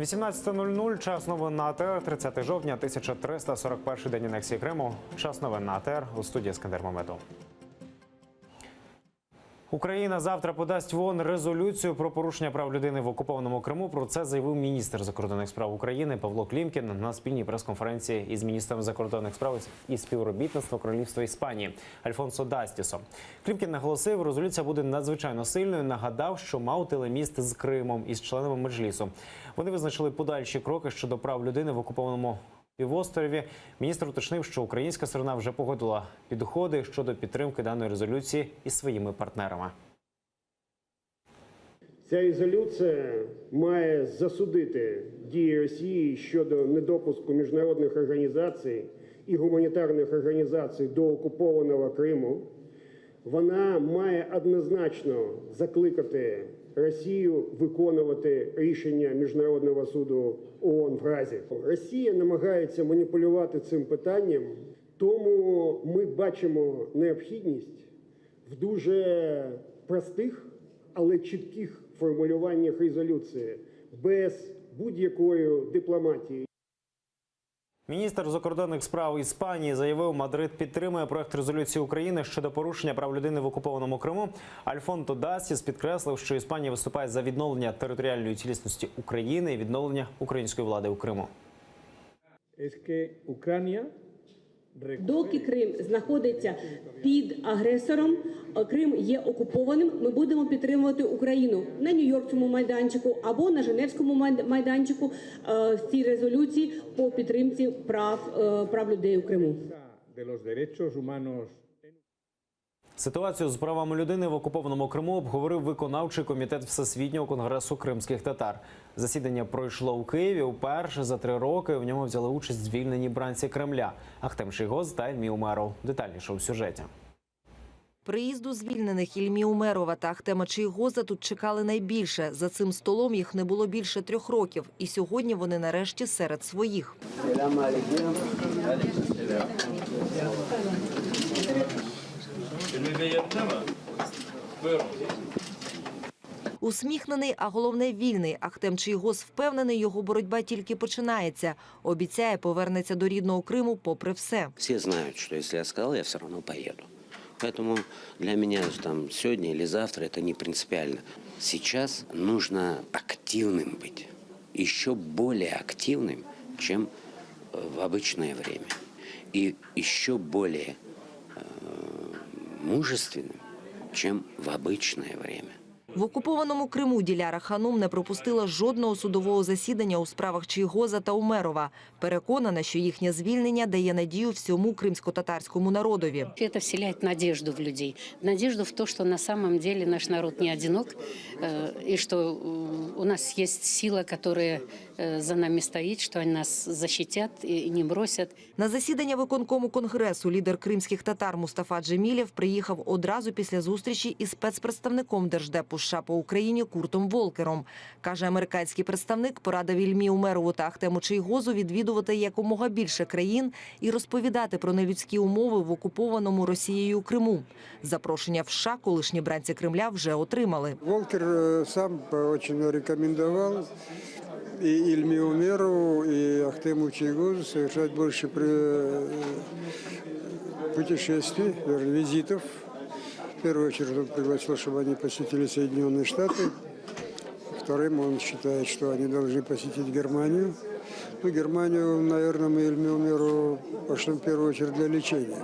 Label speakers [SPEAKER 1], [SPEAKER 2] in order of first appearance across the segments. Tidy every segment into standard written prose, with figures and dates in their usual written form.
[SPEAKER 1] 18:00. Час новин на АТР. 30 жовтня, 1341 день анексії Криму. Час новин на АТР. У студії Ескандер Мамедов. Україна завтра подасть в ООН резолюцію про порушення прав людини в окупованому Криму. Про це заявив міністр закордонних справ України Павло Клімкін на спільній прес-конференції із міністром закордонних справ і співробітництва Королівства Іспанії Альфонсо Дастісом. Клімкін наголосив, резолюція буде надзвичайно сильною. Нагадав, що мав телеміст з Кримом із членами Меджлісу. Вони визначили подальші кроки щодо прав людини в окупованому півострові. Міністр уточнив, що українська сторона вже погодила підходи щодо підтримки даної резолюції із своїми партнерами.
[SPEAKER 2] Ця резолюція має засудити дії Росії щодо недопуску міжнародних організацій і гуманітарних організацій до окупованого Криму. Вона має однозначно закликати Росію виконувати рішення Міжнародного суду ООН в Гаазі. Росія намагається маніпулювати цим питанням, тому ми бачимо необхідність в дуже простих, але чітких формулюваннях резолюції, без будь-якої дипломатії.
[SPEAKER 1] Міністр закордонних справ Іспанії заявив, Мадрид підтримує проект резолюції України щодо порушення прав людини в окупованому Криму. Альфонсо Дастіс підкреслив, що Іспанія виступає за відновлення територіальної цілісності України і відновлення української влади у Криму.
[SPEAKER 3] Доки Крим знаходиться під агресором, Крим є окупованим, ми будемо підтримувати Україну на Нью-Йоркському майданчику або на Женевському майданчику в цій резолюції по підтримці прав людей у Криму.
[SPEAKER 1] Ситуацію з правами людини в окупованому Криму обговорив виконавчий комітет Всесвітнього конгресу кримських татар. Засідання пройшло у Києві. Уперше за 3 роки в ньому взяли участь звільнені бранці Кремля Ахтем Чийгоз та Ільмі Умеров. Детальніше у сюжеті.
[SPEAKER 4] Приїзду звільнених Ільмі Умерова та Ахтема Чийгоза тут чекали найбільше. За цим столом їх не було більше 3 років. І сьогодні вони нарешті серед своїх. Усміхнений, а головне вільний. Ахтем Чийгоз впевнений, його боротьба тільки починається. Обіцяє, повернеться до рідного Криму попри все.
[SPEAKER 5] Всі знають, що якщо я сказав, я все одно поїду. Поэтому для меня там сегодня или завтра это не принципиально. Сейчас нужно активным быть. Еще более активным, чем в обычное время. И еще более мужественным, чем в обычное время.
[SPEAKER 4] В окупованому Криму Діляра Ханум не пропустила жодного судового засідання у справах Чийгоза та Умерова. Переконана, що їхнє звільнення дає надію всьому кримсько-татарському народові.
[SPEAKER 6] Это вселяет надежду в людей. Надежду в то, что на самом деле наш народ не одинок, и что у нас есть сила, которая за нами стоит, что они нас защитят и не бросят.
[SPEAKER 4] На засідання виконкому Конгресу лідер кримських татар Мустафа Джемілєв приїхав одразу після зустрічі із спецпредставником Держдепу США по Україні Куртом Волкером. Каже, американський представник порадив Ільмі Умерову та Ахтему Чийгозу відвідувати якомога більше країн і розповідати про нелюдські умови в окупованому Росією Криму. Запрошення в США колишні бранці Кремля вже отримали.
[SPEAKER 7] Волкер сам дуже рекомендував и Ильме Умерову, и Ахтему Чийгозу совершать больше путешествий, визитов. В первую очередь он пригласил, чтобы они посетили Соединенные Штаты. Вторым, он считает, что они должны посетить Германию. Ну, Германию, наверное, мы Ильме Умерову пошлем в первую очередь для лечения.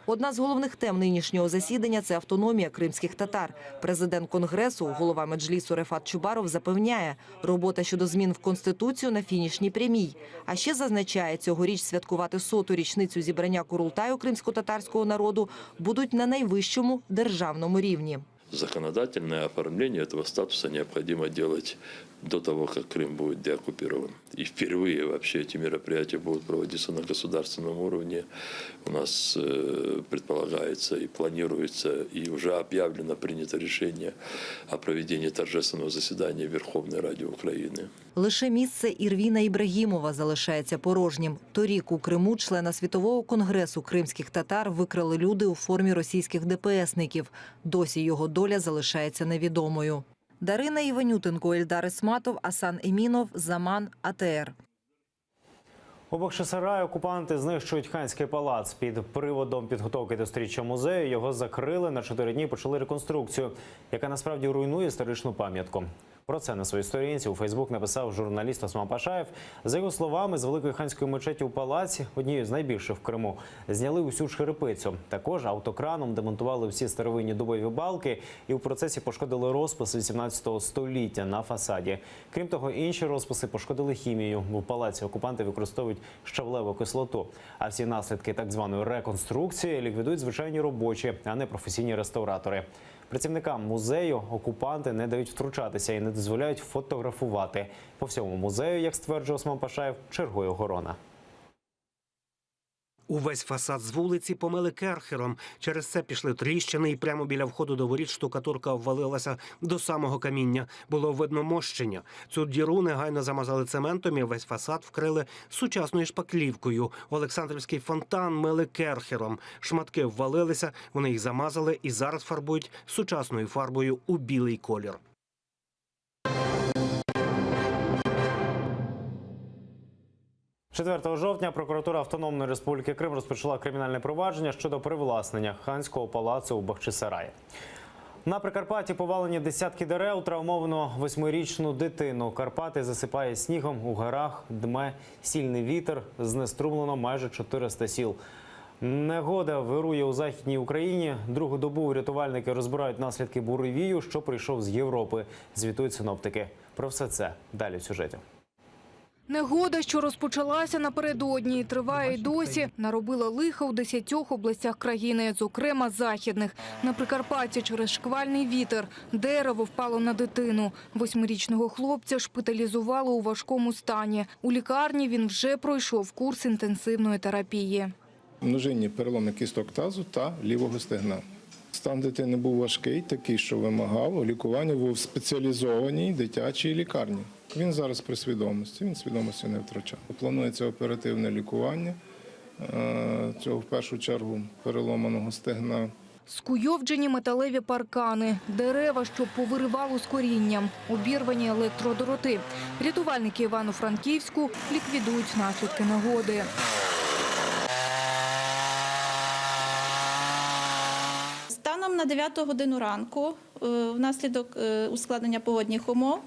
[SPEAKER 4] Одна з головних тем нинішнього засідання – це автономія кримських татар. Президент Конгресу, голова Меджлісу Рефат Чубаров запевняє, робота щодо змін в Конституцію на фінішній прямій. А ще зазначає, цьогоріч святкувати 100-ту річницю зібрання Курултаю кримсько-татарського народу будуть на найвищому державному рівні.
[SPEAKER 8] Законодательное оформление этого статуса необходимо делать до того, как Крым будет деоккупирован. И впервые вообще эти мероприятия будут проводиться на государственном уровне. У нас предполагается и планируется, и уже объявлено, принято решение о проведении торжественного заседания в Верховной Раді України.
[SPEAKER 4] Лише місце Ірвіна Ібрагімова залишається порожнім. Торік у Криму члена Світового конгресу кримських татар викрали люди у формі російських ДПСників. Досі його доля залишається невідомою. Дарина Іванютенко, Ельдар Ісматов, Асан Емінов, Заман, АТР.
[SPEAKER 1] У Бахчисараї окупанти знищують ханський палац. Під приводом підготовки до сторіччя музею його закрили на 4 дні, почали реконструкцію, яка насправді руйнує історичну пам'ятку. Про це на своїй сторінці у Фейсбук написав журналіст Осман Пашаєв. За його словами, з Великої ханської мечеті у палаці, однією з найбільших в Криму, зняли усю черепицю. Також автокраном демонтували всі старовинні дубові балки і у процесі пошкодили розпис 18 століття на фасаді. Крім того, інші розписи пошкодили хімією. У палаці окупанти використовують щавлеву кислоту. А всі наслідки так званої реконструкції ліквідують звичайні робочі, а не професійні реставратори. Працівникам музею окупанти не дають втручатися і не дозволяють фотографувати. По всьому музею, як стверджує Осман Пашаєв, чергує охорона.
[SPEAKER 9] Увесь фасад з вулиці помили керхером. Через це пішли тріщини і прямо біля входу до воріт штукатурка обвалилася до самого каміння. Було видно мощення. Цю діру негайно замазали цементом і весь фасад вкрили сучасною шпаклівкою. Олександрівський фонтан мили керхером. Шматки ввалилися, вони їх замазали і зараз фарбують сучасною фарбою у білий колір.
[SPEAKER 1] – 4 жовтня прокуратура Автономної Республіки Крим розпочала кримінальне провадження щодо привласнення ханського палацу у Бахчисараї. На Прикарпатті повалені десятки дерев, травмовано 8-річну дитину. Карпати засипає снігом, у горах дме сильний вітер, знеструмлено майже 400 сіл. Негода вирує у Західній Україні. Другу добу рятувальники розбирають наслідки буревію, що прийшов з Європи, звітують синоптики. Про все це далі в сюжеті.
[SPEAKER 10] Негода, що розпочалася напередодні, триває й досі, наробила лиха у 10 областях країни, зокрема західних. На Прикарпатті через шквальний вітер дерево впало на дитину. 8-річного хлопця шпиталізували у важкому стані. У лікарні він вже пройшов курс інтенсивної терапії.
[SPEAKER 11] Множинні переломи кісток тазу та лівого стегна. Стан дитини був важкий, такий, що вимагав лікування в спеціалізованій дитячій лікарні. Він зараз при свідомості, він свідомості не втрачав. Планується оперативне лікування цього, в першу чергу, переломаного стегна.
[SPEAKER 10] Скуйовджені металеві паркани, дерева, що повиривало з корінням, обірвані електродроти. Рятувальники Івано-Франківську ліквідують наслідки негоди.
[SPEAKER 12] Станом на 9 годину ранку, внаслідок ускладнення погодних умов,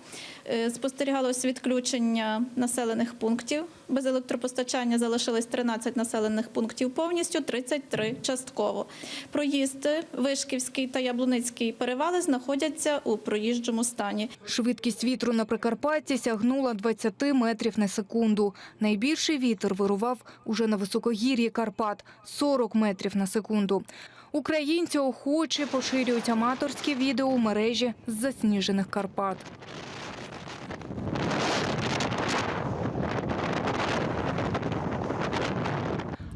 [SPEAKER 12] спостерігалось відключення населених пунктів. Без електропостачання залишилось 13 населених пунктів повністю, 33 частково. Проїзди Вишківський та Яблуницький перевали знаходяться у проїжджому стані.
[SPEAKER 10] Швидкість вітру на Прикарпатті сягнула 20 метрів на секунду. Найбільший вітер вирував уже на високогір'ї Карпат – 40 метрів на секунду. Українці охоче поширюють аматорські відео у мережі з засніжених Карпат.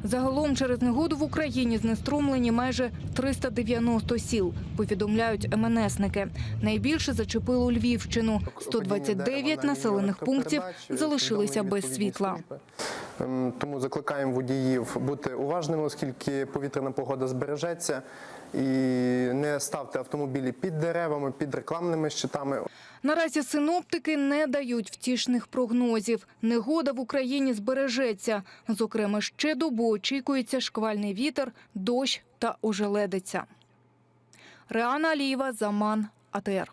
[SPEAKER 10] Загалом через негоду в Україні знеструмлені майже 390 сіл, повідомляють МНСники. Найбільше зачепило Львівщину. 129 населених пунктів залишилися без світла.
[SPEAKER 13] Тому закликаємо водіїв бути уважними, оскільки повітряна погода збережеться. І не ставте автомобілі під деревами, під рекламними щитами.
[SPEAKER 10] Наразі синоптики не дають втішних прогнозів. Негода в Україні збережеться. Зокрема, ще добу очікується шквальний вітер, дощ та ожеледиця. Реана Алієва, Заман, АТР.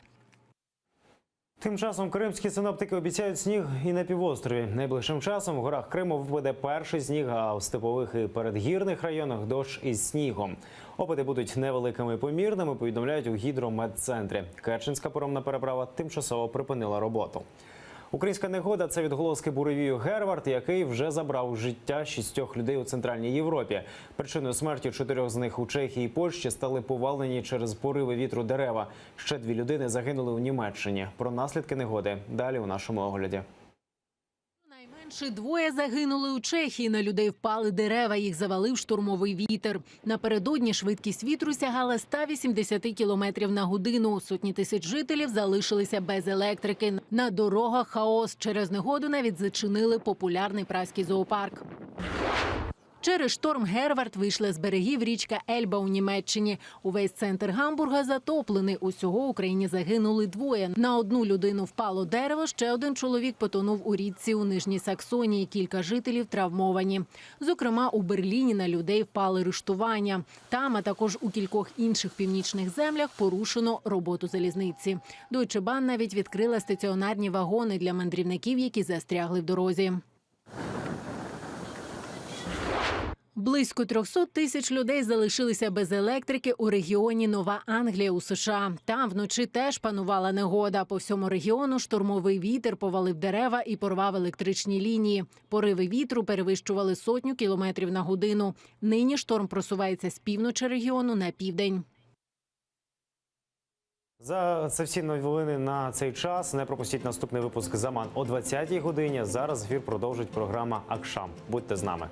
[SPEAKER 1] Тим часом кримські синоптики обіцяють сніг і на півострові. Найближчим часом в горах Криму випаде перший сніг, а в степових і передгірних районах – дощ із снігом. Опади будуть невеликими і помірними, повідомляють у гідрометцентрі. Керченська паромна переправа тимчасово припинила роботу. Українська негода – це відголоски буревію Гервард, який вже забрав життя 6 людей у Центральній Європі. Причиною смерті 4 з них у Чехії і Польщі стали повалені через пориви вітру дерева. Ще 2 людини загинули у Німеччині. Про наслідки негоди далі у нашому огляді.
[SPEAKER 14] Найменше 2 загинули у Чехії. На людей впали дерева, їх завалив штурмовий вітер. Напередодні швидкість вітру сягала 180 кілометрів на годину. Сотні тисяч жителів залишилися без електрики. На дорогах хаос. Через негоду навіть зачинили популярний празький зоопарк. Через шторм Гервард вийшла з берегів річка Ельба у Німеччині. Увесь центр Гамбурга затоплений. Усього в Україні загинули 2. На одну людину впало дерево, ще один чоловік потонув у річці у Нижній Саксонії. Кілька жителів травмовані. Зокрема, у Берліні на людей впали рештування. Там, а також у кількох інших північних землях порушено роботу залізниці. Deutsche Bahn навіть відкрила стаціонарні вагони для мандрівників, які застрягли в дорозі. Близько 300 тисяч людей залишилися без електрики у регіоні Нова Англія у США. Там вночі теж панувала негода. По всьому регіону штормовий вітер повалив дерева і порвав електричні лінії. Пориви вітру перевищували 100 кілометрів на годину. Нині шторм просувається з півночі регіону на південь.
[SPEAKER 1] Це всі новини на цей час. Не пропустіть наступний випуск «Заман» о 20-й годині. Зараз ефір продовжить програма «Акшам». Будьте з нами.